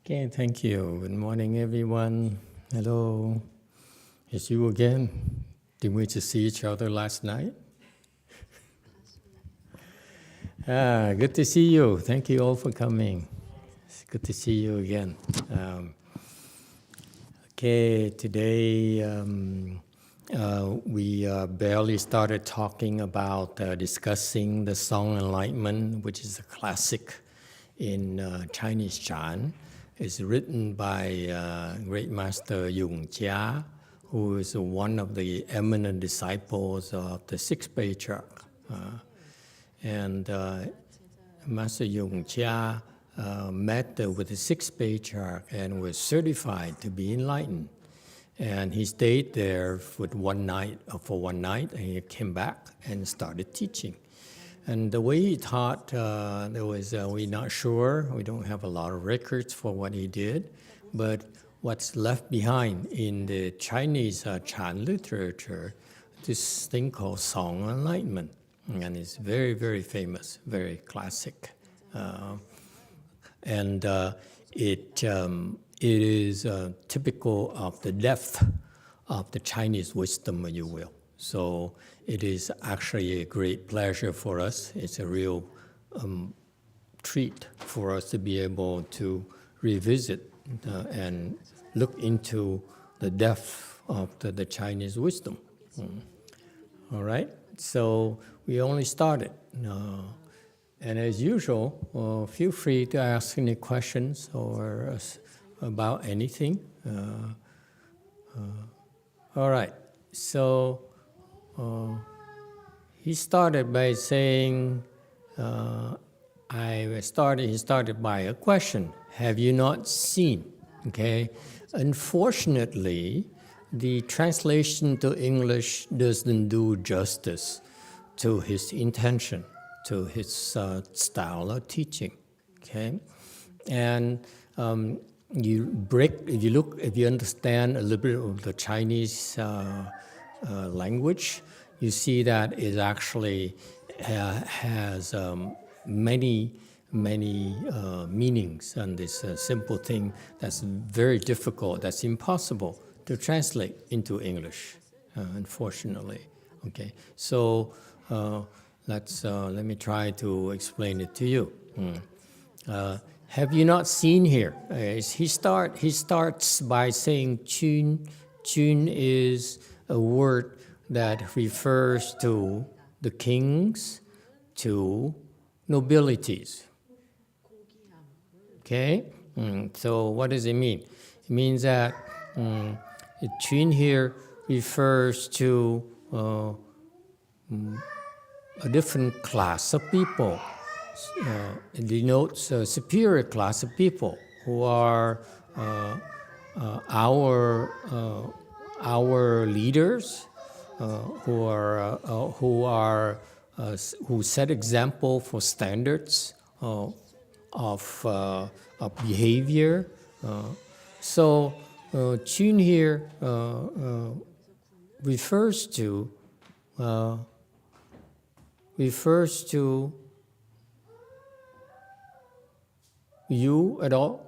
Okay, thank you. Good morning, everyone. Hello. It's you again. Did we just see each other last night? Good to see you. Thank you all for coming. It's good to see you again. Okay, today we barely started talking about discussing the Song Enlightenment, which is a classic in Chinese Chan. It's written by great master YongHua, who is one of the eminent disciples of the sixth patriarch. Master YongHua met with the sixth patriarch and was certified to be enlightened. And he stayed there for one night, and he came back and started teaching. And the way he taught, we're not sure. We don't have a lot of records for what he did. But what's left behind in the Chinese Chan literature, this thing called Song Enlightenment. And it's very, very famous, very classic. It is typical of the depth of the Chinese wisdom, if you will. So it is actually a great pleasure for us. It's a real treat for us to be able to revisit and look into the depth of the Chinese wisdom. All right, so we only started. And as usual, feel free to ask any questions or about anything. All right, so he started by saying, he started by a question, have you not seen? Okay, unfortunately, the translation to English doesn't do justice to his intention, to his style of teaching. Okay, and if you understand a little bit of the Chinese language, you see that it actually has many meanings, and this simple thing that's very difficult, that's impossible to translate into English, unfortunately. Okay, so let me try to explain it to you. Have you not seen here? He starts by saying Chun. Chun is a word that refers to the kings, to nobilities. Okay? So what does it mean? It means that Chun here refers to a different class of people. It denotes a superior class of people who are our leaders, who set example for standards of behavior. So Chun here refers to you at all.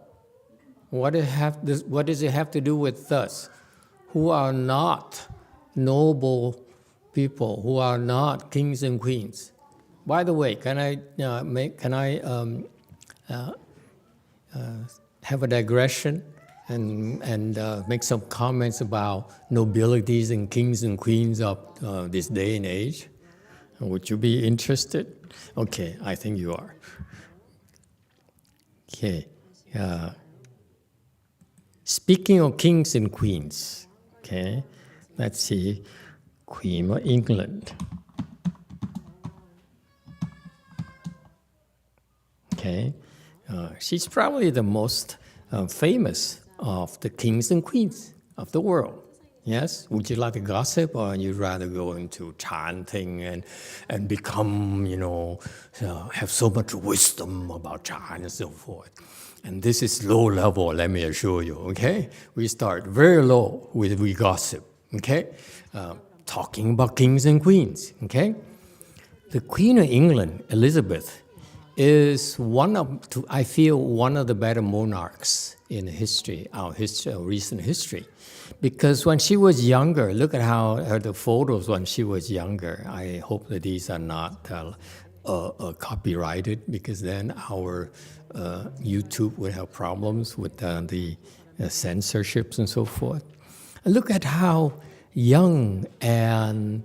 What does it have to do with us, who are not noble people, who are not kings and queens? By the way, can I have a digression and make some comments about nobilities and kings and queens of this day and age? Would you be interested? Okay, I think you are. Okay. Speaking of kings and queens, okay, let's see, Queen of England. Okay, she's probably the most famous of the kings and queens of the world. Yes? Would you like to gossip, or you'd rather go into chanting and become, have so much wisdom about Chan and so forth? And this is low level, let me assure you, okay? We start very low with we gossip, okay? Talking about kings and queens, okay? The Queen of England, Elizabeth, is one of the better monarchs in history, our recent history. Because when she was younger, look at how the photos when she was younger. I hope that these are not copyrighted, because then our YouTube would have problems with the censorships and so forth. And look at how young, and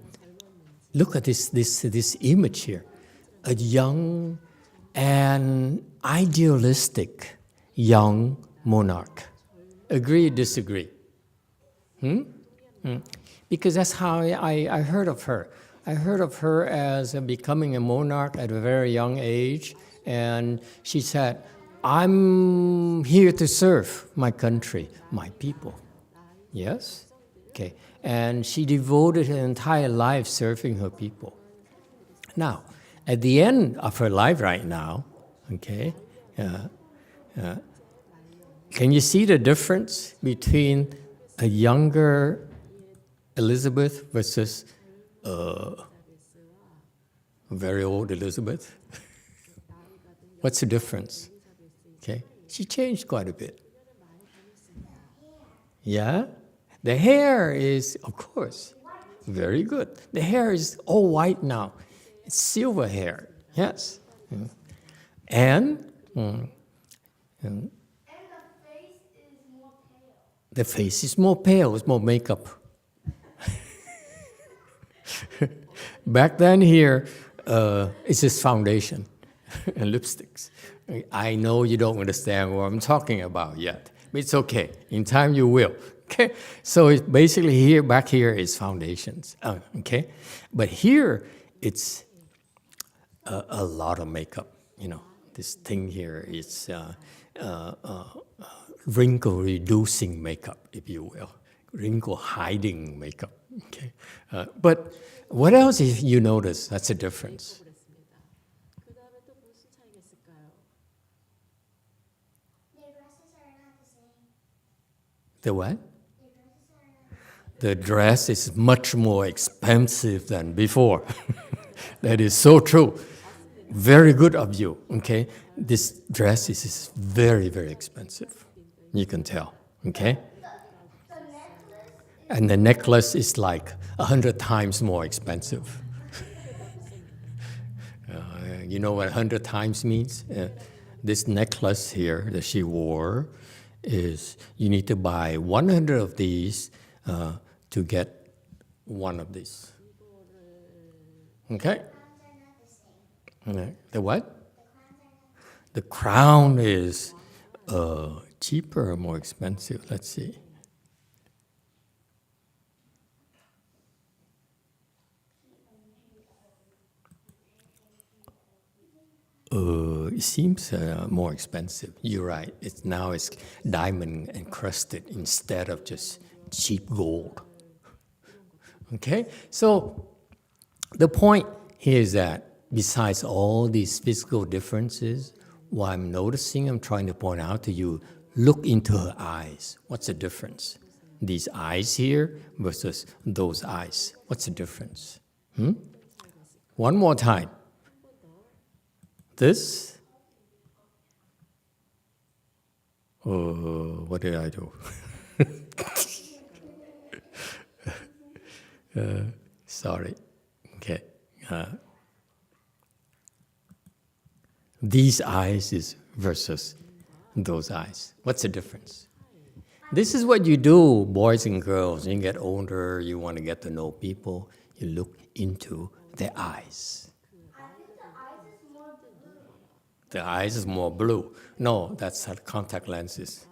look at this image here. A young and idealistic young monarch. Agree, disagree? Because that's how I heard of her. I heard of her as becoming a monarch at a very young age, and she said, I'm here to serve my country, my people. Yes? Okay. And she devoted her entire life serving her people. Now, at the end of her life right now, okay, can you see the difference between a younger Elizabeth versus a very old Elizabeth? What's the difference? Okay, she changed quite a bit. Yeah? The hair is, of course, very good. The hair is all white now. It's silver hair, yes. And the face is more pale, it's more makeup. Back then here, it's just foundation and lipsticks. I know you don't understand what I'm talking about yet, but it's okay. In time you will. Okay, so it's basically here, back here is foundations. Okay, but here it's a lot of makeup. You know, this thing here is wrinkle-reducing makeup, if you will, wrinkle-hiding makeup. Okay, but what else if you notice? That's a difference. The what? The dress is much more expensive than before. That is so true. Very good of you, okay? This dress is very, very expensive. You can tell, okay? And the necklace is like 100 times more expensive. You know what 100 times means? This necklace here that she wore is, you need to buy 100 of these to get one of these. Okay? The what? The crown is cheaper or more expensive. Let's see. It seems more expensive. You're right. Now it's diamond encrusted instead of just cheap gold. Okay? So the point here is that besides all these physical differences, what I'm noticing, I'm trying to point out to you, look into her eyes. What's the difference? These eyes here versus those eyes. What's the difference? One more time. This? What did I do? Sorry. Okay. These eyes is versus those eyes. What's the difference? This is what you do, boys and girls. When you get older, you want to get to know people. You look into their eyes. The eyes is more blue. No, that's contact lenses.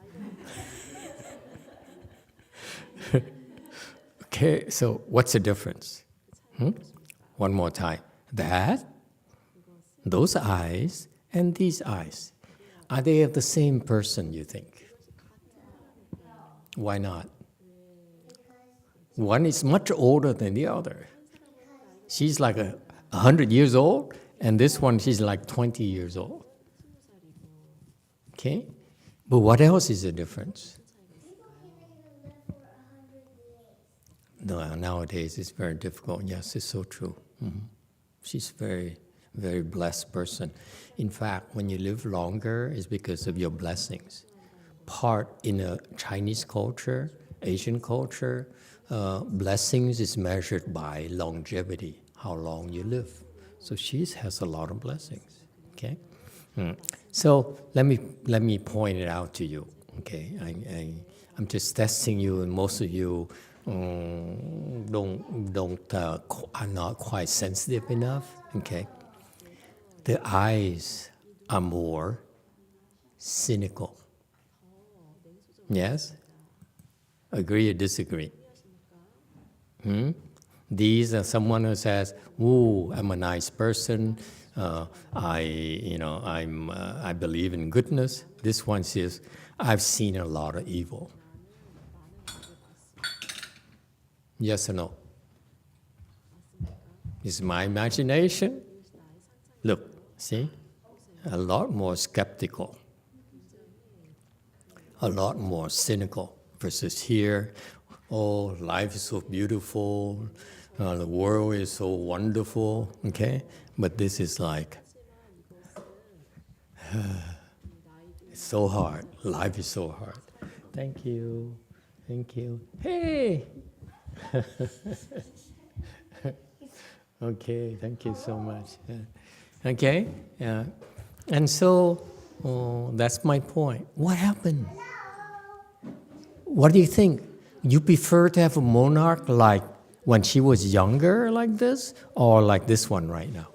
Okay, so what's the difference? One more time. Those eyes, and these eyes. Are they of the same person, you think? Why not? One is much older than the other. She's like 100 years old, and this one, she's like 20 years old. Okay? But what else is the difference? No, nowadays it's very difficult. Yes, it's so true. She's very, very blessed person. In fact, when you live longer, it's because of your blessings. part in a Chinese culture, Asian culture, blessings is measured by longevity, how long you live. So she has a lot of blessings. Okay, so let me point it out to you. Okay, I'm just testing you, and most of you are not quite sensitive enough. Okay, the eyes are more cynical. Yes? Agree or disagree? These are someone who says, "Ooh, I'm a nice person. I believe in goodness." This one says, "I've seen a lot of evil." Yes or no? Is my imagination? Look, see? A lot more skeptical. A lot more cynical versus here. Oh, life is so beautiful. The world is so wonderful. Okay? But this is like, it's so hard. Life is so hard. Thank you. Thank you. Hey! Okay, thank you so much. Okay? And so, that's my point. What happened? What do you think? You prefer to have a monarch like when she was younger like this, or like this one right now?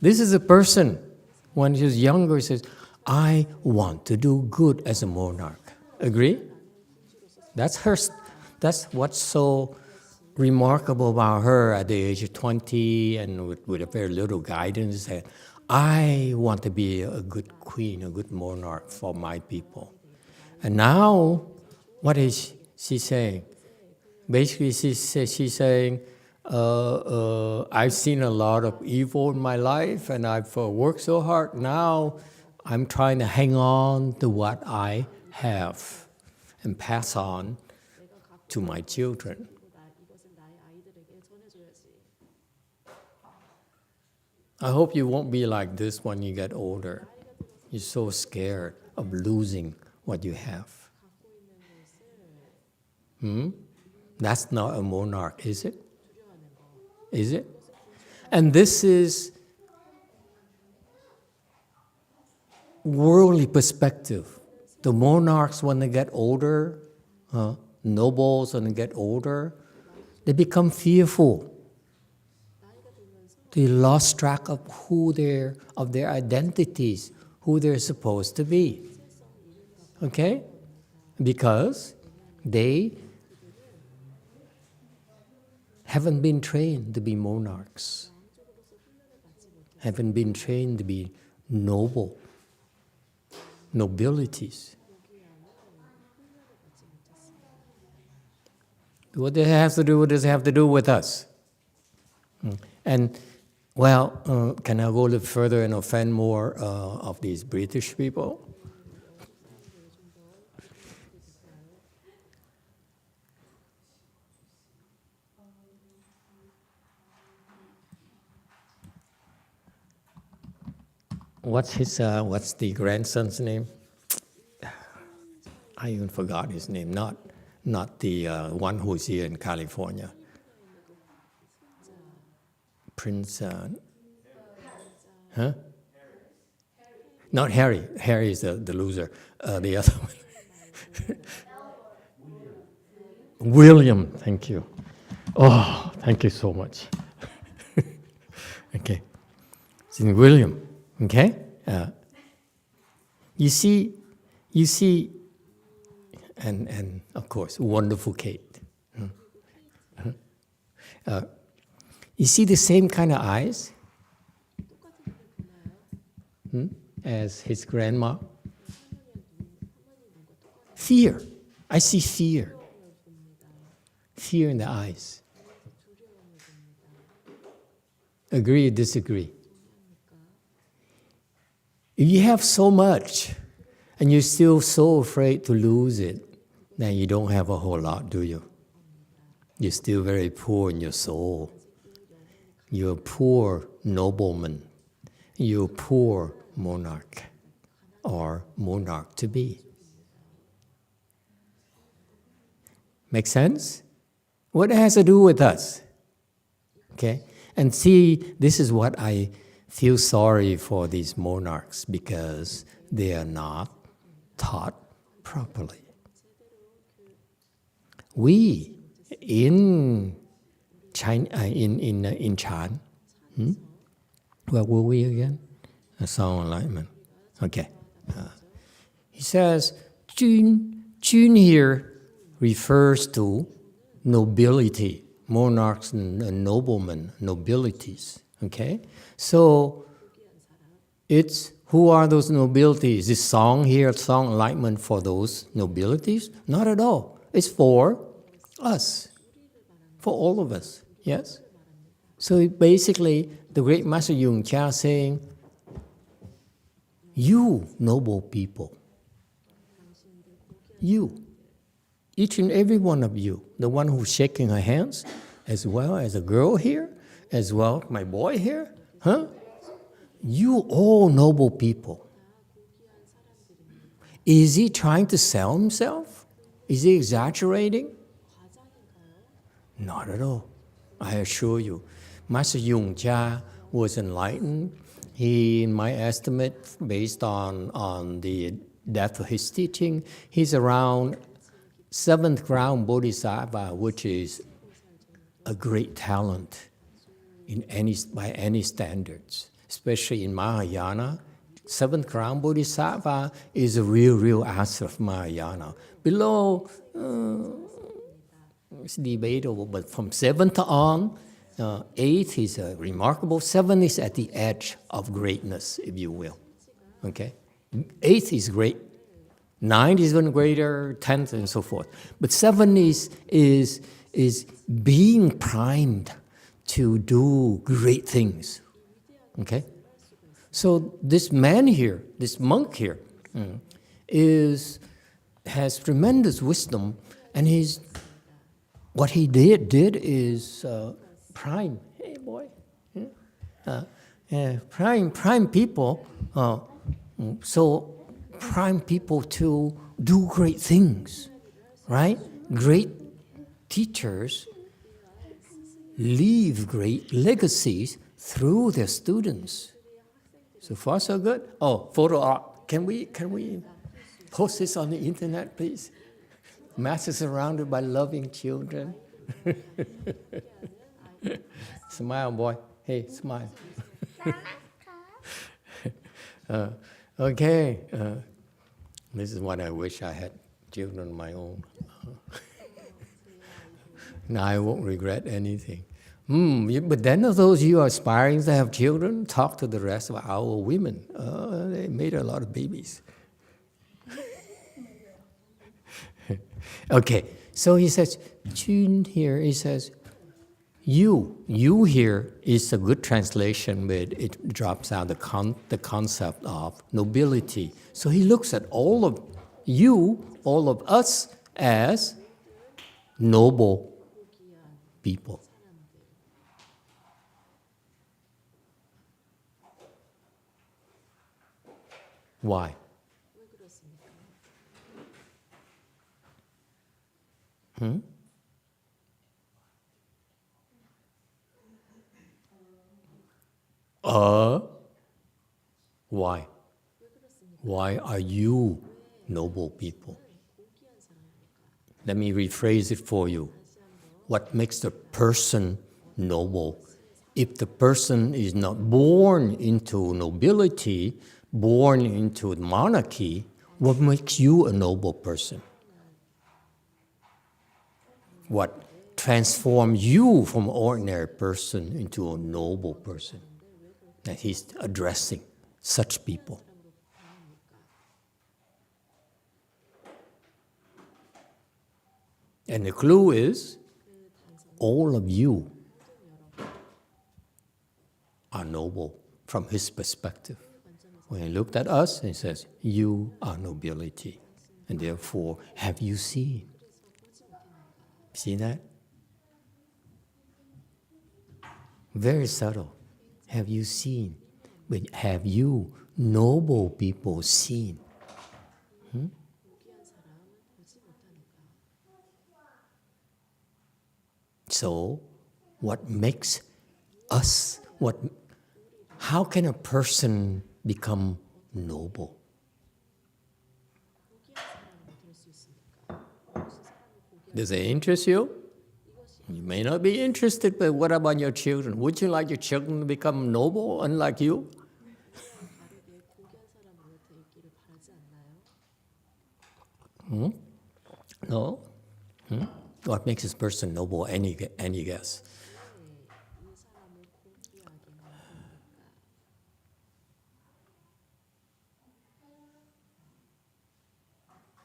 This is a person, when she was younger, says, "I want to do good as a monarch." Agree? That's what's so remarkable about her at the age of 20 and with a very little guidance. That I want to be a good queen, a good monarch for my people. And now, what is she saying? Basically, she's saying, I've seen a lot of evil in my life and I've worked so hard. Now I'm trying to hang on to what I have and pass on to my children. I hope you won't be like this when you get older. You're so scared of losing what you have. That's not a monarch, is it? Is it? And this is worldly perspective. The monarchs, when they get older, nobles, when they get older, they become fearful. They lost track of of their identities, who they're supposed to be. Okay? Because they haven't been trained to be monarchs, haven't been trained to be nobilities. What does it have to do? What does it have to do with us? And well, can I go a little further and offend more of these British people? What's the grandson's name? I even forgot his name. Not the one who's here in California. Prince, Not Harry. Harry is the loser. The other one. William, thank you. Oh, thank you so much. Okay. It's in William. Okay? You see, and of course, wonderful Kate. You see the same kind of eyes as his grandma? Fear. I see fear. Fear in the eyes. Agree or disagree? If you have so much and you're still so afraid to lose it, then you don't have a whole lot, do you? You're still very poor in your soul. you're a poor nobleman, you're a poor monarch or monarch-to-be. Make sense? What it has to do with us? Okay? And see, this is what I feel sorry for these monarchs, because they are not taught properly. We in China, in Chan, where were we again? A song enlightenment. Okay. He says, Jun here refers to nobility, monarchs and noblemen, nobilities. Okay? So, it's, who are those nobilities? This song here, song enlightenment for those nobilities? Not at all. It's for us, for all of us. Yes? So basically, the great Master YongHua saying, you noble people, you, each and every one of you, the one who's shaking her hands, as well as a girl here, as well as my boy here, huh? You all noble people. Is he trying to sell himself? Is he exaggerating? Not at all. I assure you. Master YongHua was enlightened. He, in my estimate, based on the depth of his teaching, he's around 7th ground Bodhisattva, which is a great talent by any standards. Especially in Mahayana, 7th ground Bodhisattva is a real answer of Mahayana. Below, it's debatable, but from 7th on, 8th is remarkable. 7 is at the edge of greatness, if you will. Okay? 8th is great. 9 is even greater, 10th and so forth. But 7 is being primed to do great things. Okay? So this man here, this monk here, has tremendous wisdom, and what he did is prime. Hey boy, prime people. So prime people to do great things, right? Great teachers leave great legacies through their students. So far, so good. Oh, photo art. Can we post this on the internet, please? Master surrounded by loving children. Smile, boy. Hey, smile. Okay. This is what I wish I had children of my own. Now I won't regret anything. But then of those you are aspiring to have children, talk to the rest of our women. They made a lot of babies. Okay, so he says, Jun here, he says, you here is a good translation, but it drops out the concept of nobility. So he looks at all of you, all of us, as noble people. Why? Why? Why are you noble people? Let me rephrase it for you. What makes the person noble? If the person is not born into nobility, born into monarchy, what makes you a noble person? What transforms you from an ordinary person into a noble person? That he's addressing such people. And the clue is, all of you are noble from his perspective. When he looked at us, he says, you are nobility. And therefore, have you seen? See that? Very subtle. Have you seen? But have you, noble people, seen? So, what makes us, how can a person become noble? Does it interest you? You may not be interested, but what about your children? Would you like your children to become noble, unlike you? No? What makes this person noble? Any guess?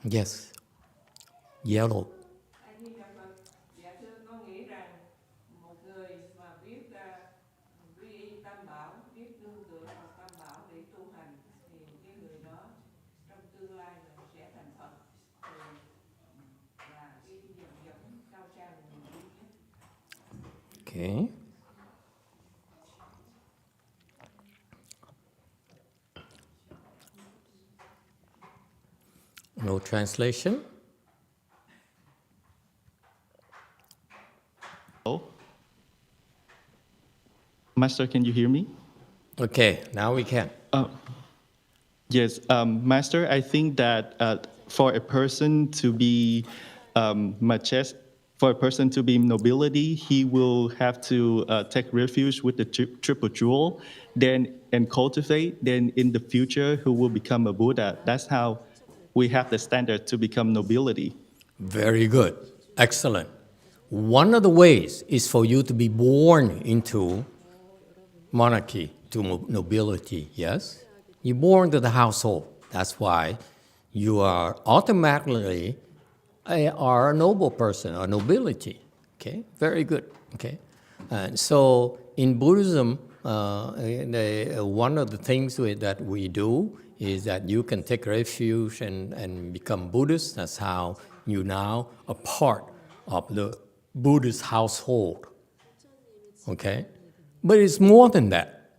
Yes. Yellow. Dạ thưa, con nghĩ rằng một người mà biết quy y tam bảo, biết nương tựa vào tam bảo để tu hành, thì cái người đó trong tương lai là sẽ thành Phật, và cái dòng giống cao sang của người duy nhất. Okay. No translation? Oh. Master, can you hear me? Okay, now we can. Yes, Master, I think that for a person to be for a person to be nobility, he will have to take refuge with the triple jewel, and cultivate. Then in the future, who will become a Buddha? That's how we have the standard to become nobility. Very good. Excellent. One of the ways is for you to be born into monarchy, to nobility, yes? You're born to the household. That's why you are automatically are a noble person, a nobility. Okay, very good. Okay, and so in Buddhism, one of the things that we do is that you can take refuge and become Buddhist. That's how you now are part of the Buddhist household. Okay, but it's more than that.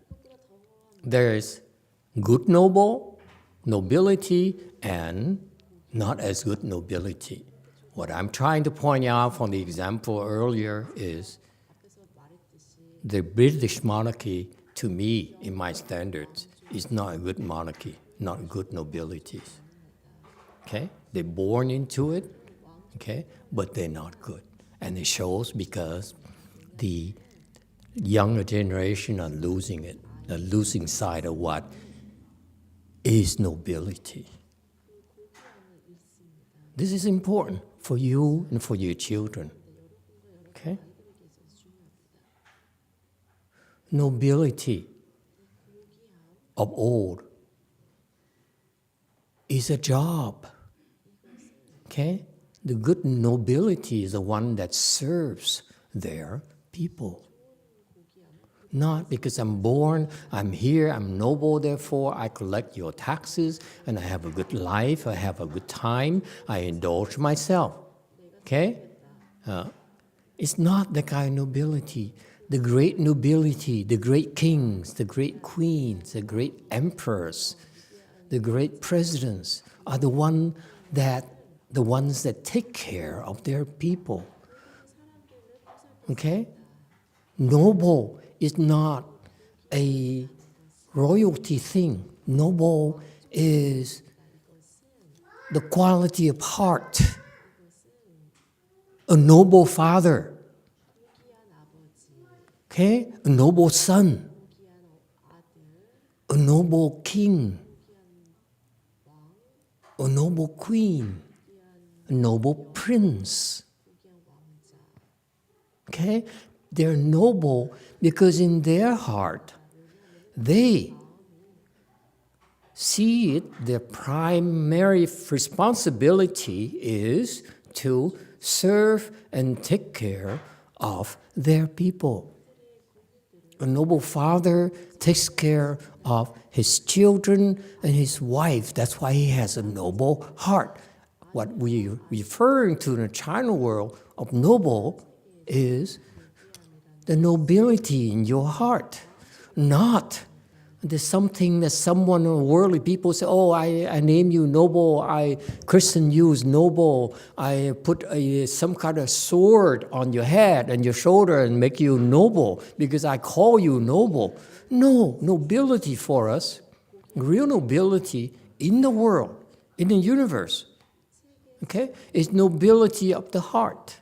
There is good nobility, and not as good nobility. What I'm trying to point out from the example earlier is the British monarchy, to me, in my standards, is not a good monarchy, not good nobility. Okay? They're born into it, okay, but they're not good. And it shows because the younger generation are losing it, the losing sight of what is nobility. This is important for you and for your children. Okay? Nobility of old is a job. Okay? The good nobility is the one that serves their people. Not because I'm born, I'm here, I'm noble, therefore I collect your taxes and I have a good life, I have a good time, I indulge myself. Okay? It's not the kind of nobility. The great nobility, the great kings, the great queens, the great emperors, the great presidents are the ones that take care of their people. Okay? Noble is not a royalty thing. Noble is the quality of heart. A noble father, okay? A noble son, a noble king, a noble queen, a noble prince. Okay? They're noble because in their heart, they see it, their primary responsibility is to serve and take care of their people. A noble father takes care of his children and his wife. That's why he has a noble heart. What we're referring to in the China world of noble is the nobility in your heart, not there's something that someone or worldly people say, oh, I name you noble, I christen you as noble, I put some kind of sword on your head and your shoulder and make you noble because I call you noble. No, nobility for us, real nobility in the world, in the universe, okay, is nobility of the heart.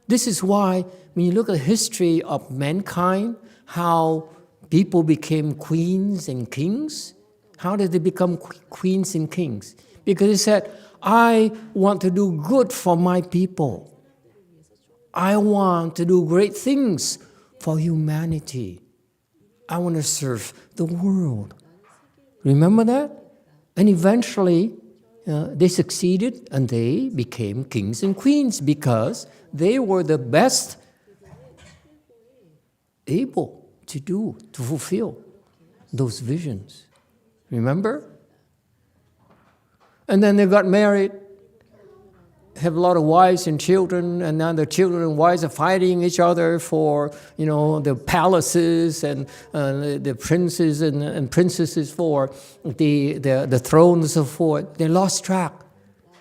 This is why when you look at the history of mankind, how people became queens and kings, how did they become queens and kings? Because they said, I want to do good for my people. I want to do great things for humanity. I want to serve the world. Remember that? And eventually, they succeeded and they became kings and queens because they were the best able to fulfill those visions. Remember? And then they got married, have a lot of wives and children, and now the children and wives are fighting each other for, the palaces and the princes and princesses for the thrones and so forth. They lost track.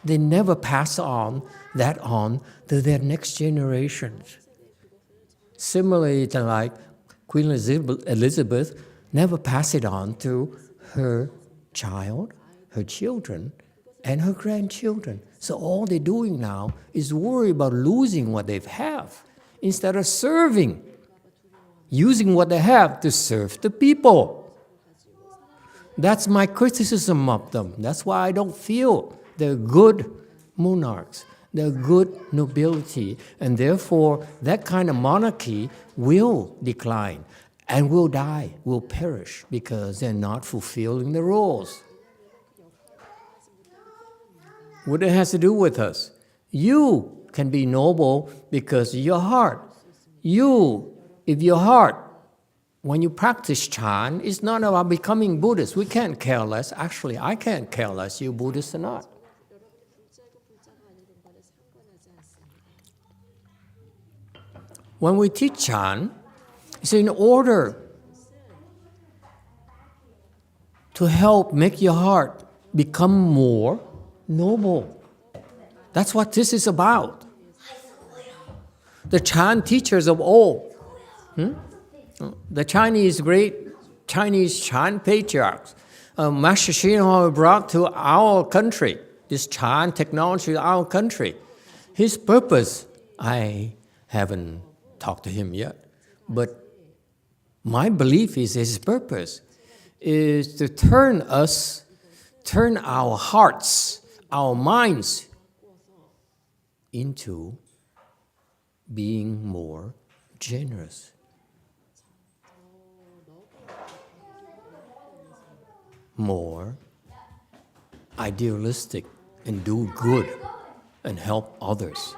They never pass on to their next generations. Similarly, like Queen Elizabeth never passed it on to her child, her children, and her grandchildren. So all they're doing now is worry about losing what they have instead of serving, using what they have to serve the people. That's my criticism of them. That's why I don't feel they're good monarchs. They're good nobility. And therefore, that kind of monarchy will decline and will die, will perish, because they're not fulfilling the roles. What it has to do with us? You can be noble because of your heart. If your heart, when you practice Chan, it's not about becoming Buddhist. We can't care less. Actually, I can't care less you're Buddhist or not. When we teach Chan, it's in order to help make your heart become more noble. That's what this is about. The Chan teachers of old, the great Chinese Chan patriarchs, Master YongHua brought to our country, this Chan technology to our country. His purpose, I haven't talked to him yet, but my belief is his purpose is to turn our hearts, our minds into being more generous. More idealistic and do good and help others.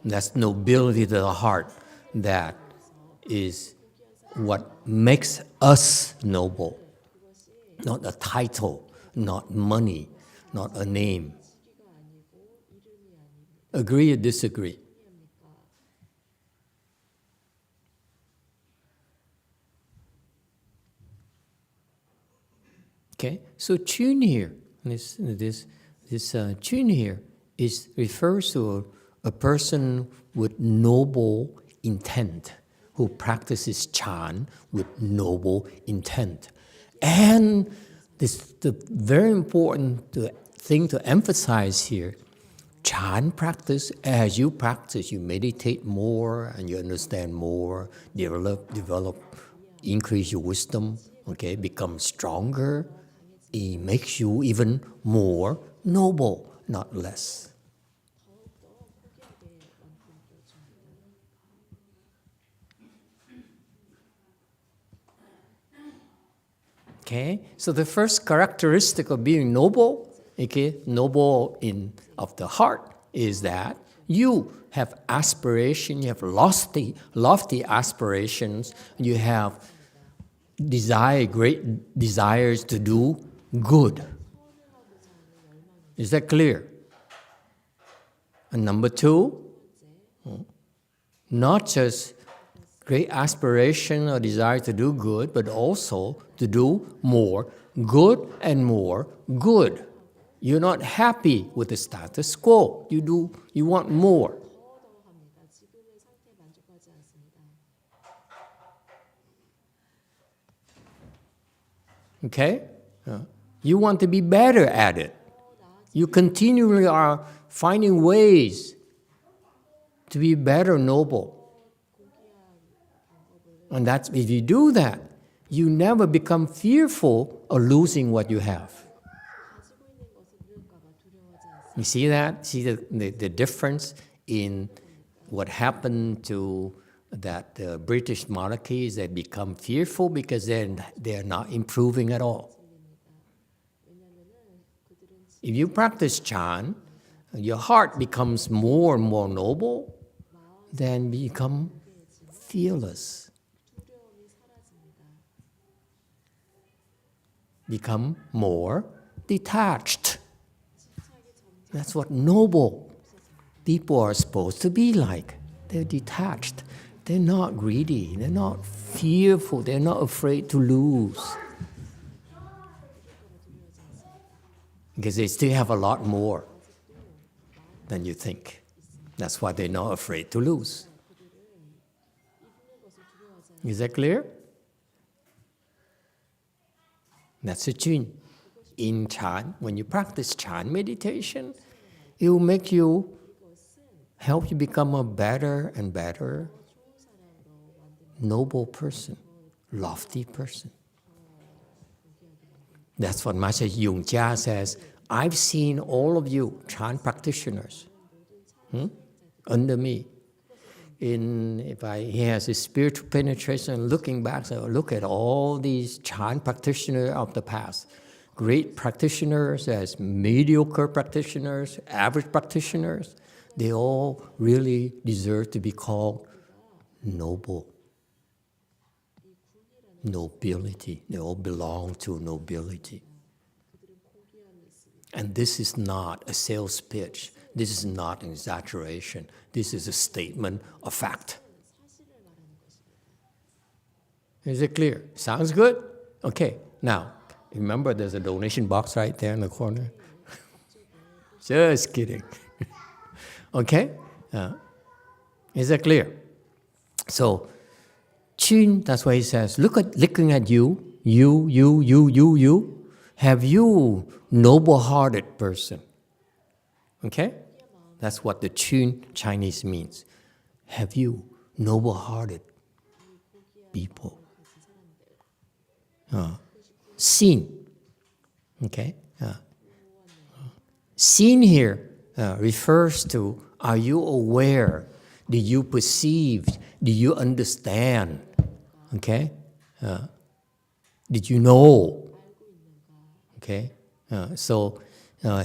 That's nobility to the heart. That is what makes us noble. Not a title, not money, not a name. Agree or disagree? Okay, so tune here, this tune here refers to a person with noble intent, who practices Chan with noble intent. And the very important thing to emphasize here, Chan practice, as you practice, you meditate more and you understand more, develop, increase your wisdom, okay, become stronger. It makes you even more noble, not less. Okay, so the first characteristic of being noble, noble of the heart, is that you have aspiration, you have lofty aspirations, you have great desires to do good. Is that clear? And number two, not just great aspiration or desire to do good, but also to do more good and more good. You're not happy with the status quo. You want more. 더더합니다. 지금의 상태에 만족하지 않습니다. Okay? You want to be better at it. You continually are finding ways to be better, noble. And that's if you do that, you never become fearful of losing what you have. 가지고 있는 것을 잃을까 봐 두려워하지 않습니다. You see that? See the difference in what happened to that British monarchy is they become fearful because they're not improving at all. If you practice Chan, your heart becomes more and more noble, then become fearless. 두려움이 사라집니다. Become more detached. That's what noble people are supposed to be like. They're detached. They're not greedy. They're not fearful. They're not afraid to lose. Because they still have a lot more than you think. That's why they're not afraid to lose. Is that clear? That's a Chin. In Chan, when you practice Chan meditation, it will make you, help you become a better and better noble person, lofty person. That's what Master YongHua says. I've seen all of you Chan practitioners under me. He has a spiritual penetration, looking back, so look at all these Chan practitioners of the past. Great practitioners, as mediocre practitioners, average practitioners, they all really deserve to be called noble. Nobility. They all belong to nobility. And this is not a sales pitch. This is not an exaggeration. This is a statement of fact. Is it clear? Sounds good? Okay, now, remember there's a donation box right there in the corner? Just kidding. Okay? Is that clear? So, Chin, that's why he says, looking at you. Have you noble-hearted person? Okay? That's what the Chin Chinese means. Have you noble-hearted people? Seen. Okay? Seen here refers to, are you aware? Do you perceive? Do you understand? Okay? Did you know? Okay? So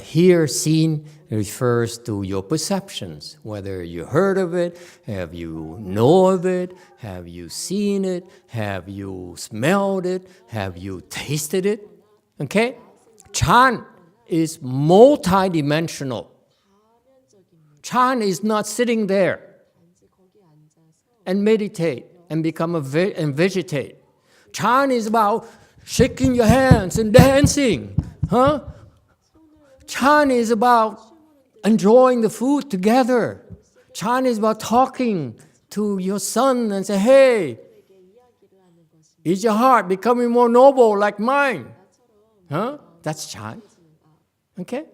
here, seen refers to your perceptions, whether you heard of it, have you know of it, have you seen it, have you smelled it, have you tasted it? Okay? Chan is multidimensional. Chan is not sitting there and meditate and become and vegetate. Chan is about shaking your hands and dancing. Chan is about enjoying the food together. Chan is about talking to your son and say, hey, is your heart becoming more noble like mine? That's Chan. Okay?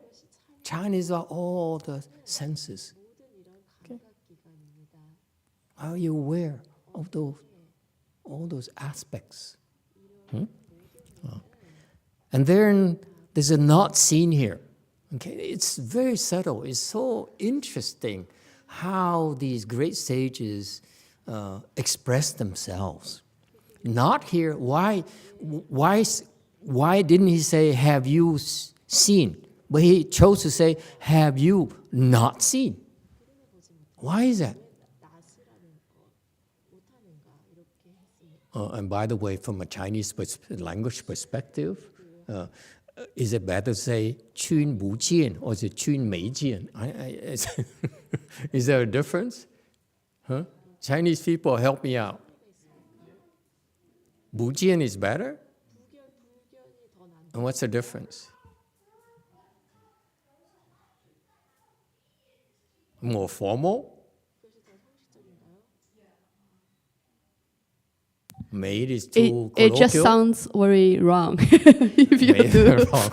Chan is about all the senses. Okay? Are you aware of all those aspects? And then there's a not seen here. Okay, it's very subtle. It's so interesting how these great sages express themselves. Not here. Why didn't he say, have you seen? But he chose to say, have you not seen? Why is that? And by the way, from a Chinese language perspective, is it better to say 君不见 or is it 君没见? Is there a difference? Chinese people, help me out. 부지연 is better? And what's the difference? More formal? Made is too It just colloquial? sounds very wrong if you Made do. wrong.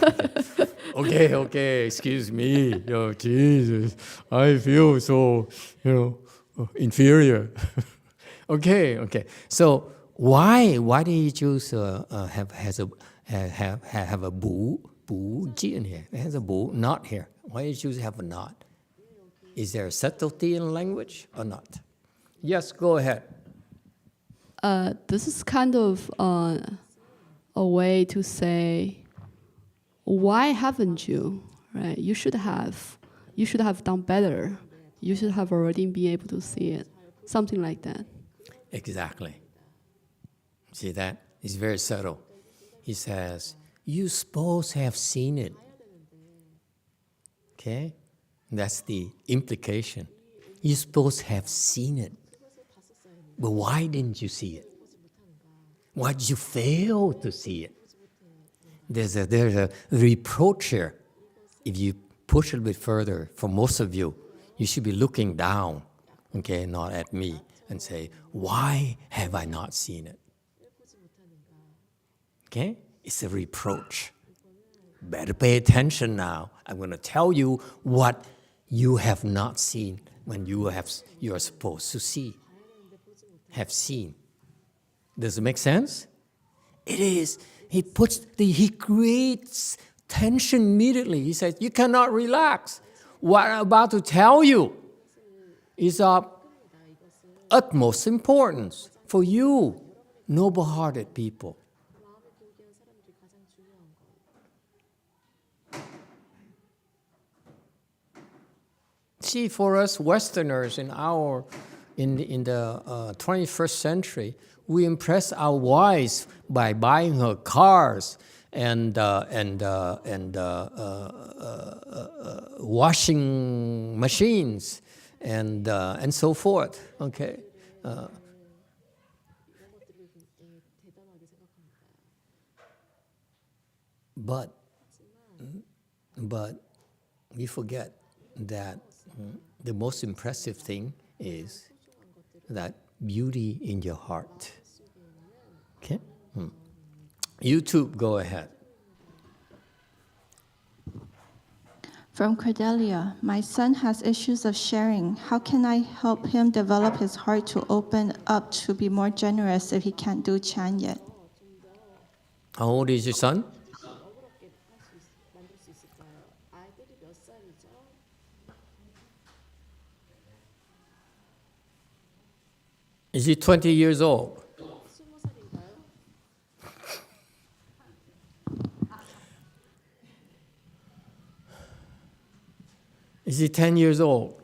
Okay, excuse me. Oh, Jesus, I feel so, inferior. Okay. So why did he choose have a bu ji in here? It has a bu not here. Why did you choose to have a not? Is there a subtlety in language or not? Yes, go ahead. This is kind of a way to say, why haven't you? Right? You should have done better. You should have already been able to see it. Something like that. Exactly. See that? It's very subtle. He says, you supposed to have seen it. Okay? That's the implication. You're supposed to have seen it. But why didn't you see it? Why did you fail to see it? There's a reproach here. If you push a little bit further, for most of you, you should be looking down, okay, not at me, and say, why have I not seen it? Okay? It's a reproach. Better pay attention now. I'm going to tell you what you have not seen when you are supposed to see. Have seen. Does it make sense? It is. He creates tension immediately. He says, you cannot relax. What I'm about to tell you is of utmost importance for you, noble-hearted people. See, for us Westerners in the 21st century, we impress our wives by buying her cars and washing machines and so forth. Okay. But we forget that the most impressive thing is that beauty in your heart. Okay? YouTube, go ahead. From Cordelia, my son has issues of sharing. How can I help him develop his heart to open up to be more generous if he can't do Chan yet? How old is your son? Is he 20 years old? Is he 10 years old?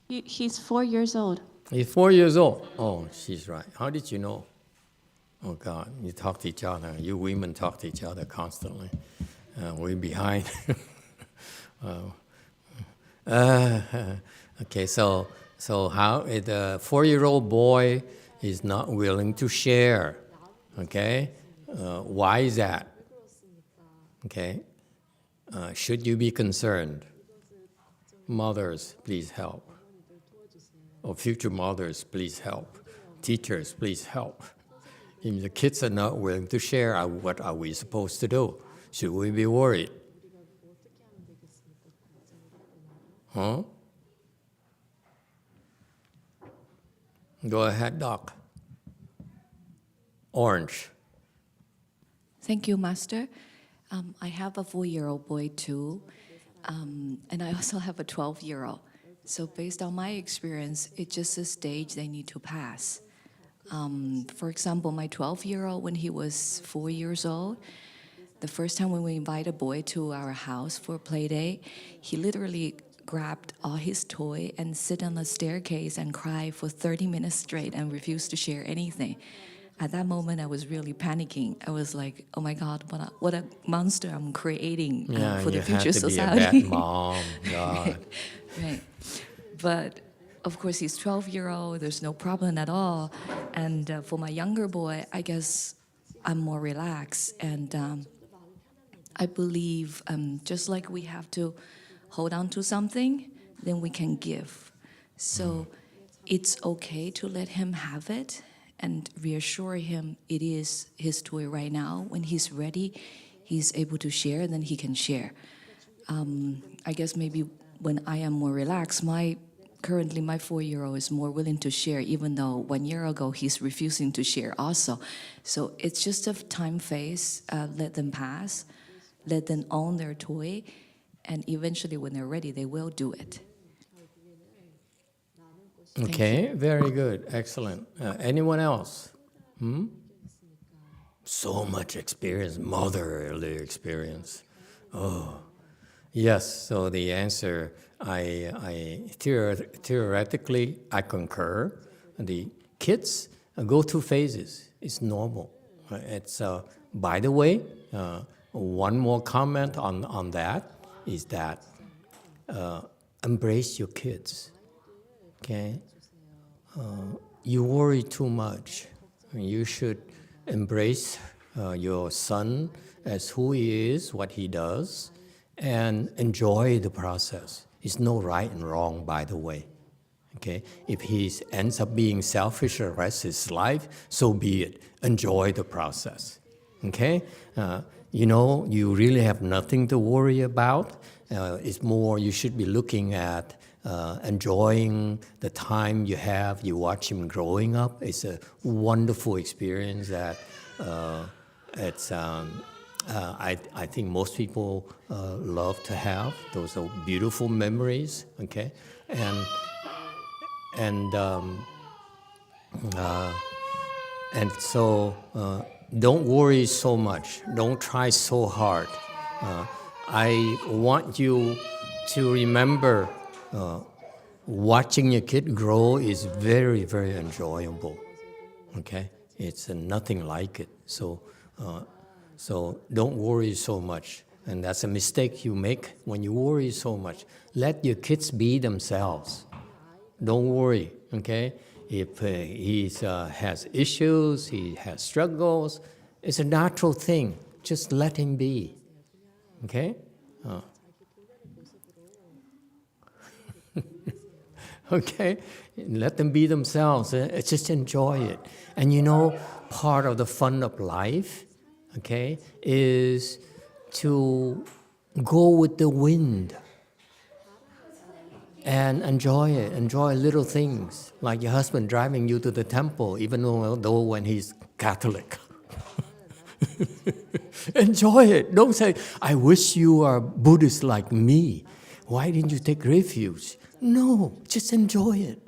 He's 4 years old. He's 4 years old. Oh, she's right. How did you know? Oh, God, you talk to each other. You women talk to each other constantly. We're behind. Okay, so how the 4-year-old boy is not willing to share? Okay, why is that? Okay, should you be concerned? Mothers, please help. Or future mothers, please help. Teachers, please help. If the kids are not willing to share, what are we supposed to do? Should we be worried? Huh? Go ahead, Doc. Orange. Thank you, Master. I have a 4-year-old boy too, and I also have a 12-year-old. So based on my experience, it's just a stage they need to pass. For example, my 12-year-old, when he was 4 years old, the first time when we invite a boy to our house for play day, he literally grabbed all his toy and sit on the staircase and cry for 30 minutes straight and refused to share anything. At that moment, I was really panicking. I was like, "Oh my God, what a monster I'm creating for the future you society." had to be a bad mom, God. Right. But of course, he's 12-year-old. There's no problem at all. And for my younger boy, I guess I'm more relaxed. And I believe just like we have to hold on to something, then we can give. So it's okay to let him have it and reassure him it is his toy right now. When he's ready, he's able to share, then he can share. I guess maybe when I am more relaxed, currently my 4-year-old is more willing to share, even though 1 year ago he's refusing to share also. So it's just a time phase. Let them pass, let them own their toy, and eventually when they're ready, they will do it. Okay, very good, excellent. Anyone else? So much experience, motherly experience. Oh, yes. So the answer, theoretically, I concur. The kids go through phases. It's normal. It's by the way, one more comment on that is that embrace your kids. Okay, you worry too much. You should embrace your son as who he is, what he does, and enjoy the process. It's no right and wrong, by the way. Okay, if he ends up being selfish the rest of his life, so be it. Enjoy the process. Okay, you really have nothing to worry about. It's more you should be looking at. Enjoying the time you have, you watch him growing up. It's a wonderful experience that I think most people love to have. Those are beautiful memories. Okay, and so don't worry so much. Don't try so hard. I want you to remember. Watching your kid grow is very, very enjoyable. Okay, it's nothing like it. So don't worry so much, and that's a mistake you make when you worry so much. Let your kids be themselves. Don't worry. Okay, if he has issues, he has struggles, it's a natural thing. Just let him be. Okay. Okay, let them be themselves. Just enjoy it. And part of the fun of life, okay, is to go with the wind and enjoy it. Enjoy little things, like your husband driving you to the temple, even though when he's Catholic. Enjoy it. Don't say, I wish you are Buddhist like me. Why didn't you take refuge? No, just enjoy it.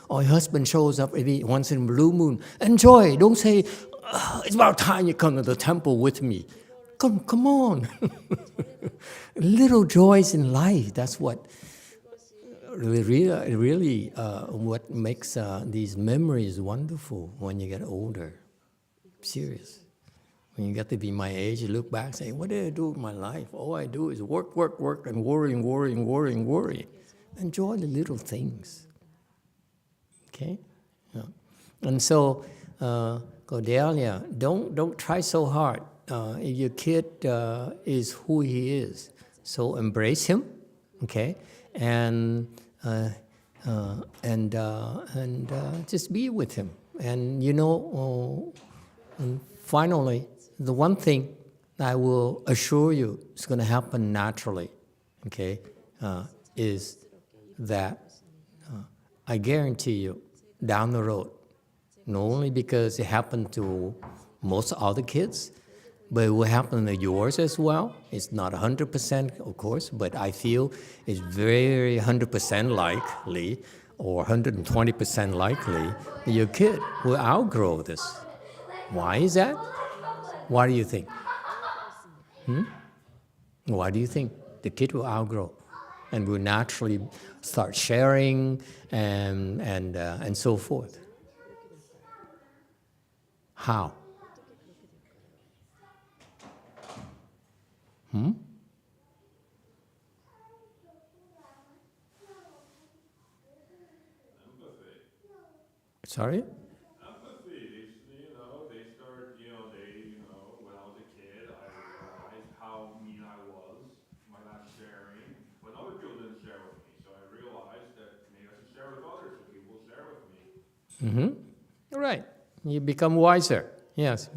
Or your husband shows up maybe once in a blue moon. Enjoy. Don't say, it's about time you come to the temple with me. Come on. Little joys in life. That's what really what makes these memories wonderful when you get older. Serious. When you get to be my age, you look back and say, what did I do with my life? All I do is work, and worry. Enjoy the little things. Okay? Yeah. And so, Cordelia, don't try so hard. If your kid is who he is, so embrace him, okay? And just be with him. And and finally, the one thing I will assure you is going to happen naturally, okay, is that I guarantee you down the road, not only because it happened to most other kids, but it will happen to yours as well. It's not 100%, of course, but I feel it's very 100% likely or 120% likely that your kid will outgrow this. Why is that? Why do you think? Why do you think the kid will outgrow and will naturally start sharing and so forth? How? Sorry? Empathy. They start, when I was a kid, I realized how mean I was by not sharing, when other people didn't share with me. So I realized that maybe I should share with others, so people will share with me. Right. You become wiser. Yes.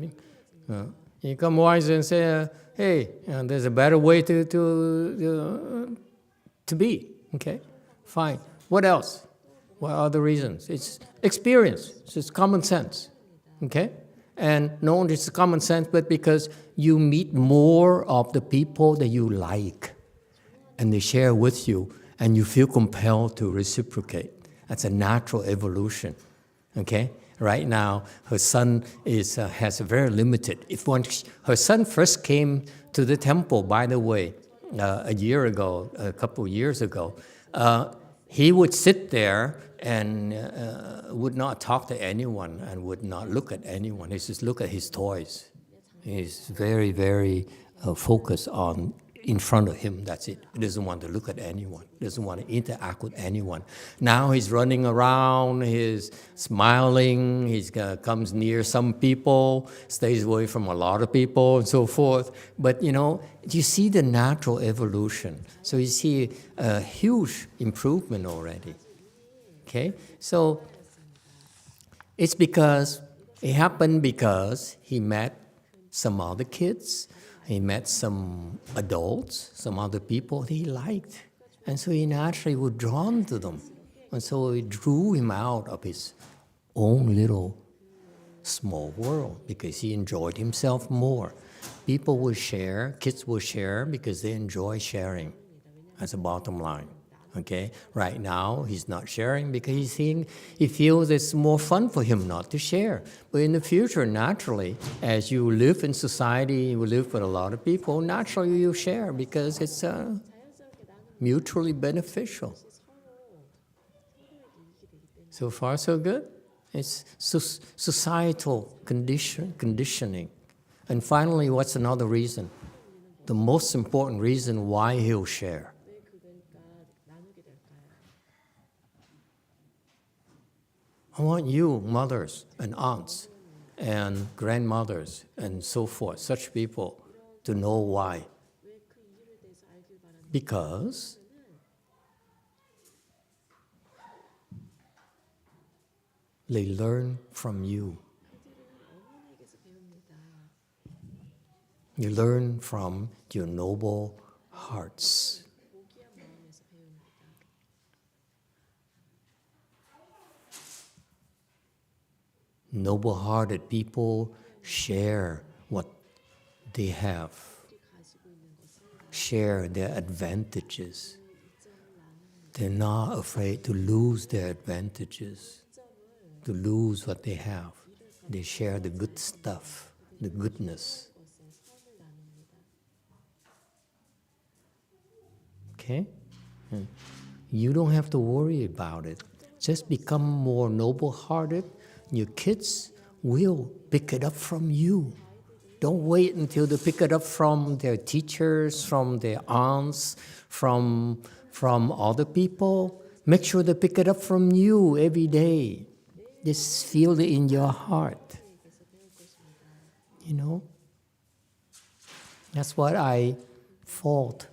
You become wiser and say, hey, there's a better way to be. Okay? Fine. What else? What are the reasons? It's experience. It's just common sense. Okay? And not only it's common sense, but because you meet more of the people that you like, and they share with you, and you feel compelled to reciprocate. That's a natural evolution. Okay? Right now, her son has a very limited. Her son first came to the temple, by the way, a couple of years ago, he would sit there and would not talk to anyone and would not look at anyone. He just look at his toys. He's very, very focused on in front of him, that's it. He doesn't want to look at anyone. He doesn't want to interact with anyone. Now he's running around, he's smiling, he comes near some people, stays away from a lot of people and so forth. But you see the natural evolution. So you see a huge improvement already. Okay? So it happened because he met some other kids. He met some adults, some other people that he liked. And so he naturally was drawn to them. And so it drew him out of his own little small world because he enjoyed himself more. People will share, kids will share because they enjoy sharing. That's the bottom line. Okay? Right now, he's not sharing because he feels it's more fun for him not to share. But in the future, naturally, as you live in society, you live with a lot of people, naturally you share because it's mutually beneficial. So far, so good. It's societal conditioning. And finally, what's another reason? The most important reason why he'll share. I want you, mothers and aunts and grandmothers and so forth, such people, to know why. Because they learn from you. You learn from your noble hearts. Noble-hearted people share what they have, share their advantages. They're not afraid to lose their advantages, to lose what they have. They share the good stuff, the goodness. Okay? You don't have to worry about it. Just become more noble-hearted. Your kids will pick it up from you. Don't wait until they pick it up from their teachers, from their aunts, from other people. Make sure they pick it up from you every day. Just feel it in your heart. That's what I fault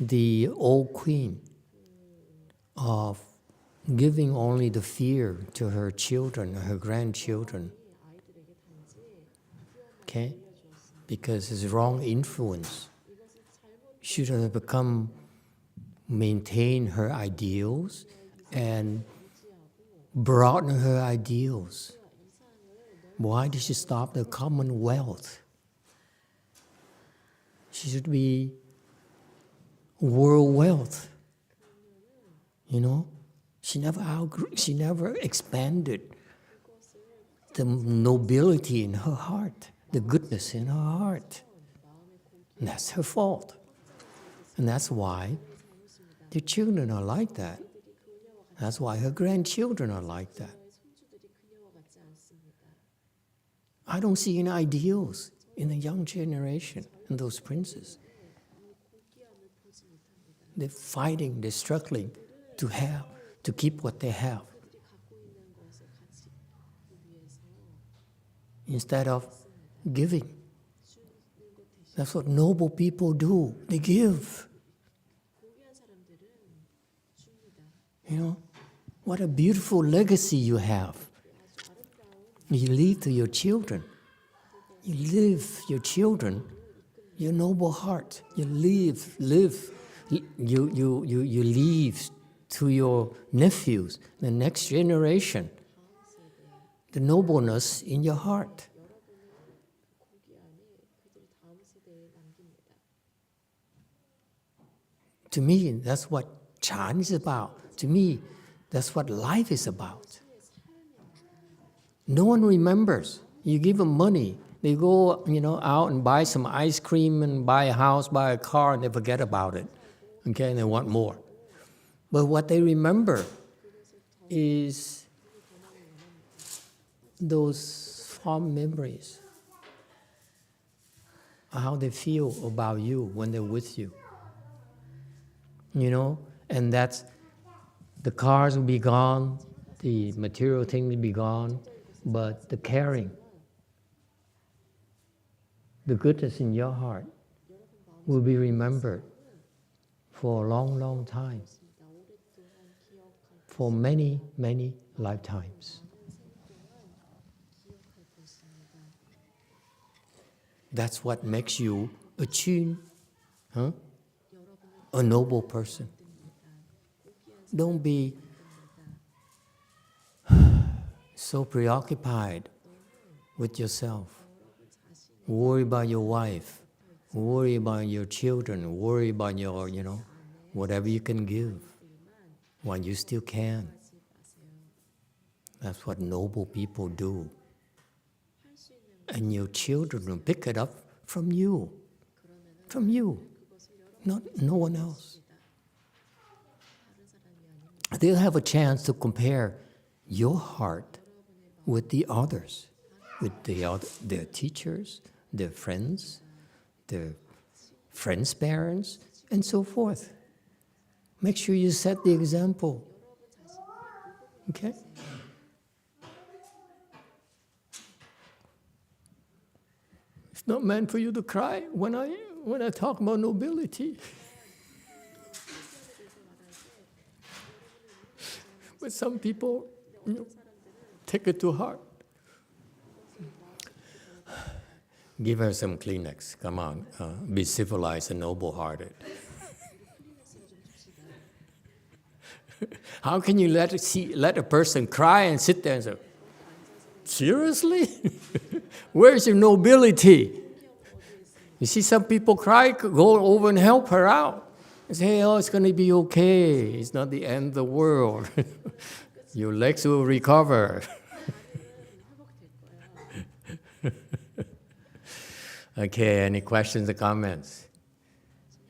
the old queen of giving only the fear to her children, her grandchildren. Okay? Because it's wrong influence. She should have maintain her ideals and broaden her ideals. Why did she stop the Commonwealth? She should be world wealth. She never expanded the nobility in her heart, the goodness in her heart. And that's her fault. And that's why the children are like that. That's why her grandchildren are like that. I don't see any ideals in the young generation and those princes. They're fighting, they're struggling to keep what they have. Instead of giving. That's what noble people do. They give. You know, what a beautiful legacy you have. You leave to your children. You leave your children your noble heart. You leave. You leave to your nephews, the next generation, the nobleness in your heart. To me, that's what Chan is about. To me, that's what life is about. No one remembers. You give them money. They go, out and buy some ice cream and buy a house, buy a car, and they forget about it. Okay, and they want more. But what they remember is those fond memories, how they feel about you when they're with you. And that's, the cars will be gone, the material things will be gone, but the caring, the goodness in your heart will be remembered for a long, long time, for many, many lifetimes. That's what makes you a noble person. Don't be so preoccupied with yourself. Worry about your wife. Worry about your children. Worry about your, whatever you can give while you still can. That's what noble people do. And your children will pick it up from you. From you. No one else. They'll have a chance to compare your heart with the others, with their teachers, their friends' parents, and so forth. Make sure you set the example. Okay? It's not meant for you to cry when I talk about nobility. But some people take it to heart. Give her some Kleenex. Come on. Be civilized and noble-hearted. How can you let a person cry and sit there and say, seriously? Where's your nobility? You see some people cry, go over and help her out. And say, it's going to be okay. It's not the end of the world. Your legs will recover. Okay, any questions or comments?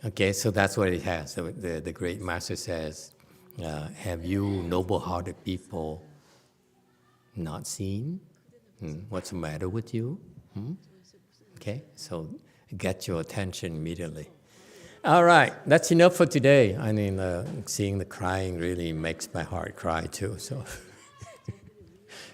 Okay, so that's what it has. So the great master says, have you noble-hearted people not seen? What's the matter with you? Okay, so get your attention immediately. All right, that's enough for today. I mean, seeing the crying really makes my heart cry too. So,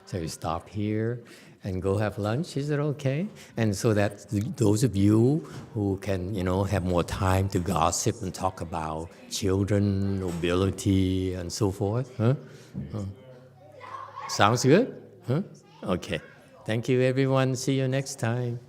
so you stop here and go have lunch. Is it okay? And so that those of you who can, have more time to gossip and talk about children, nobility, and so forth. Sounds good? Okay. Thank you, everyone. See you next time.